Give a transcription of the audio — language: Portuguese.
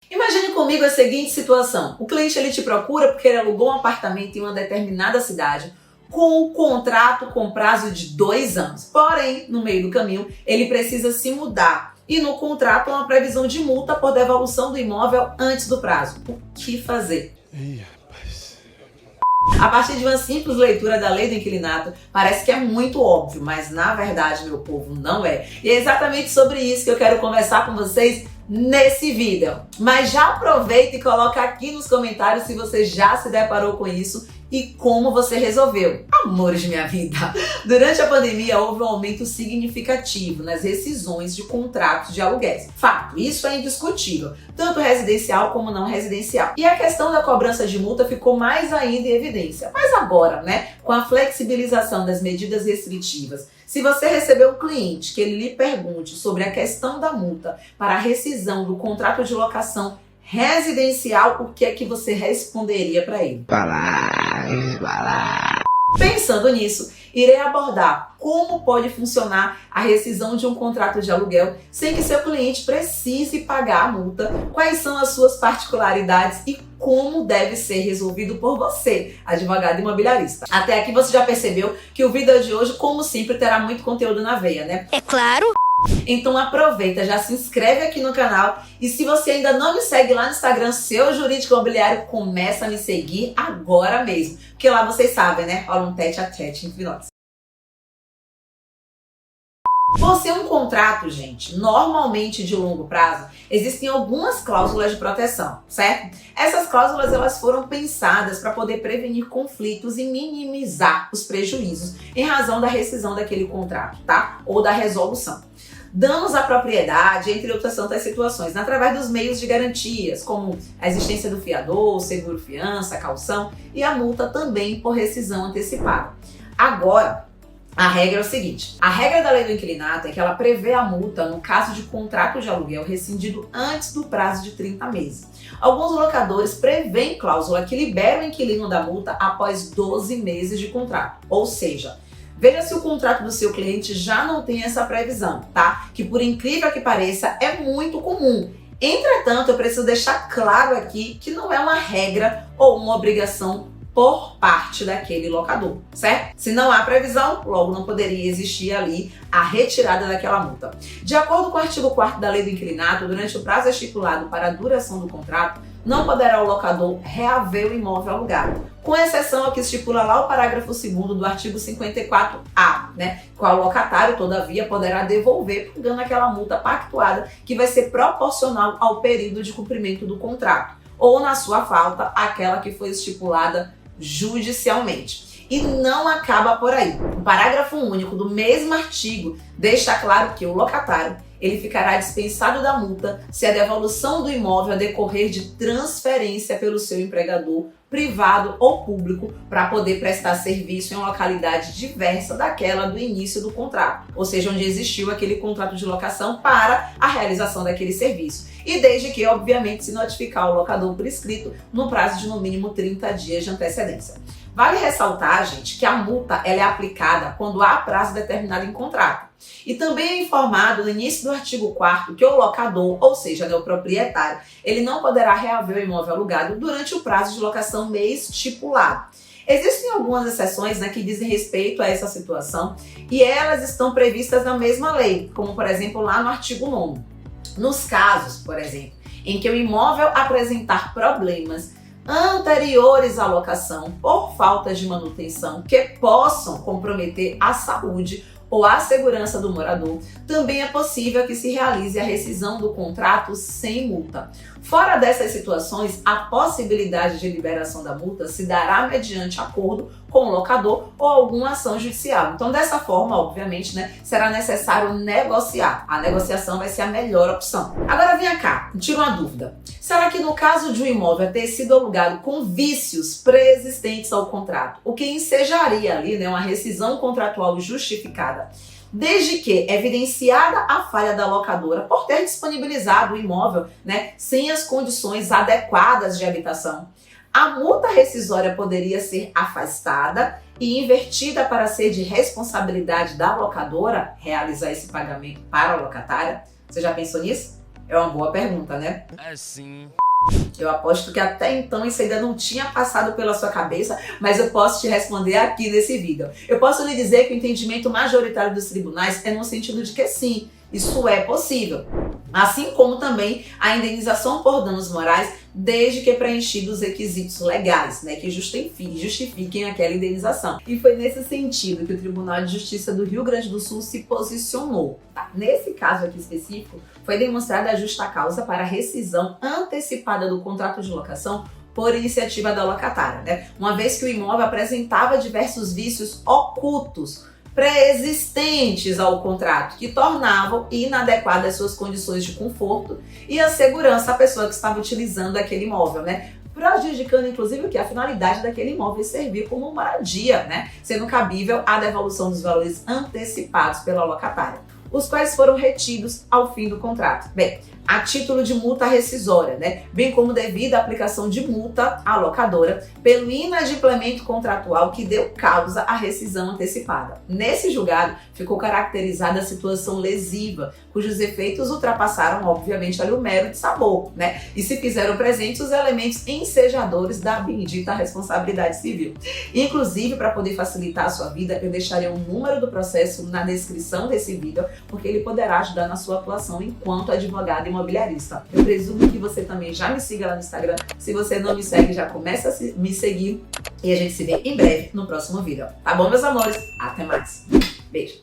Imagine comigo a seguinte situação. O cliente ele te procura porque ele alugou um apartamento em uma determinada cidade com um contrato com prazo de 2 anos. Porém, no meio do caminho, ele precisa se mudar. E no contrato há uma previsão de multa por devolução do imóvel antes do prazo. O que fazer? A partir de uma simples leitura da lei do inquilinato, parece que é muito óbvio, mas na verdade, meu povo, não é. E é exatamente sobre isso que eu quero conversar com vocês nesse vídeo. Mas já aproveita e coloca aqui nos comentários se você já se deparou com isso e como você resolveu. Amores de minha vida, durante a pandemia houve um aumento significativo nas rescisões de contratos de aluguéis. Fato, isso é indiscutível, tanto residencial como não residencial. E a questão da cobrança de multa ficou mais ainda em evidência. Mas agora, com a flexibilização das medidas restritivas, se você receber um cliente que ele lhe pergunte sobre a questão da multa para a rescisão do contrato de locação residencial, o que é que você responderia para ele? Pensando nisso, irei abordar como pode funcionar a rescisão de um contrato de aluguel sem que seu cliente precise pagar a multa, quais são as suas particularidades e como deve ser resolvido por você, advogado imobiliarista. Até aqui você já percebeu que o vídeo de hoje, como sempre, terá muito conteúdo na veia, né? É claro! Então aproveita, já se inscreve aqui no canal e se você ainda não me segue lá no Instagram, Seu Jurídico Imobiliário, começa a me seguir agora mesmo. Porque lá vocês sabem, rola um tete a tete entre nós. Por ser um contrato, gente, normalmente de longo prazo, existem algumas cláusulas de proteção, certo? Essas cláusulas elas foram pensadas para poder prevenir conflitos e minimizar os prejuízos em razão da rescisão daquele contrato, tá? Ou da resolução. Danos à propriedade, entre outras tantas situações, através dos meios de garantias, como a existência do fiador, seguro fiança, caução e a multa também por rescisão antecipada. Agora, a regra é o seguinte, a regra da lei do inquilinato é que ela prevê a multa no caso de contrato de aluguel rescindido antes do prazo de 30 meses. Alguns locadores prevêem cláusula que libera o inquilino da multa após 12 meses de contrato, ou seja, veja se o contrato do seu cliente já não tem essa previsão, tá? Que por incrível que pareça, é muito comum. Entretanto, eu preciso deixar claro aqui que não é uma regra ou uma obrigação por parte daquele locador, certo? Se não há previsão, logo não poderia existir ali a retirada daquela multa. De acordo com o artigo 4º da Lei do Inquilinato, durante o prazo estipulado para a duração do contrato, não poderá o locador reaver o imóvel alugado, com exceção ao que estipula lá o parágrafo 2º do artigo 54A, qual o locatário, todavia, poderá devolver pagando aquela multa pactuada que vai ser proporcional ao período de cumprimento do contrato, ou, na sua falta, aquela que foi estipulada judicialmente. E não acaba por aí. O parágrafo único do mesmo artigo deixa claro que o locatário ele ficará dispensado da multa se a devolução do imóvel decorrer de transferência pelo seu empregador, privado ou público, para poder prestar serviço em uma localidade diversa daquela do início do contrato, ou seja, onde existiu aquele contrato de locação para a realização daquele serviço. E desde que, obviamente, se notificar o locador por escrito no prazo de no mínimo 30 dias de antecedência. Vale ressaltar, gente, que a multa ela é aplicada quando há prazo determinado em contrato. E também é informado no início do artigo 4º que o locador, ou seja, o proprietário, ele não poderá reaver o imóvel alugado durante o prazo de locação estipulado. Existem algumas exceções que dizem respeito a essa situação e elas estão previstas na mesma lei, como por exemplo lá no artigo 9º. Nos casos, por exemplo, em que o imóvel apresentar problemas anteriores à locação por falta de manutenção que possam comprometer a saúde ou a segurança do morador, também é possível que se realize a rescisão do contrato sem multa. Fora dessas situações, a possibilidade de liberação da multa se dará mediante acordo com o locador ou alguma ação judicial. Então, dessa forma, obviamente, será necessário negociar. A negociação vai ser a melhor opção. Agora, vem cá, me tira uma dúvida. Será que no caso de um imóvel ter sido alugado com vícios pré-existentes ao contrato, o que ensejaria ali uma rescisão contratual justificada, desde que evidenciada a falha da locadora por ter disponibilizado o imóvel sem as condições adequadas de habitação, a multa rescisória poderia ser afastada e invertida para ser de responsabilidade da locadora realizar esse pagamento para a locatária? Você já pensou nisso? É uma boa pergunta, né? É sim. Eu aposto que até então isso ainda não tinha passado pela sua cabeça, mas eu posso te responder aqui nesse vídeo. Eu posso lhe dizer que o entendimento majoritário dos tribunais é no sentido de que sim, isso é possível. Assim como também a indenização por danos morais, desde que preenchidos os requisitos legais, né, que justifiquem aquela indenização. E foi nesse sentido que o Tribunal de Justiça do Rio Grande do Sul se posicionou. Tá? Nesse caso aqui específico, foi demonstrada a justa causa para a rescisão antecipada do contrato de locação por iniciativa da locatária, né? Uma vez que o imóvel apresentava diversos vícios ocultos, pré-existentes ao contrato, que tornavam inadequadas suas condições de conforto e a segurança à pessoa que estava utilizando aquele imóvel, né? Prejudicando, inclusive, que a finalidade daquele imóvel é servir como moradia, né? Sendo cabível a devolução dos valores antecipados pela locatária, os quais foram retidos ao fim do contrato. Bem, a título de multa rescisória, né? Bem como devido à aplicação de multa à locadora pelo inadimplemento contratual que deu causa à rescisão antecipada. Nesse julgado, ficou caracterizada a situação lesiva, cujos efeitos ultrapassaram, obviamente, ali o mero de sabor, né? E se fizeram presentes os elementos ensejadores da bendita responsabilidade civil. Inclusive, para poder facilitar a sua vida, eu deixarei o número do processo na descrição desse vídeo, porque ele poderá ajudar na sua atuação enquanto advogado imobiliarista. Eu presumo que você também já me siga lá no Instagram. Se você não me segue, já começa a me seguir e a gente se vê em breve no próximo vídeo. Tá bom, meus amores? Até mais. Beijo.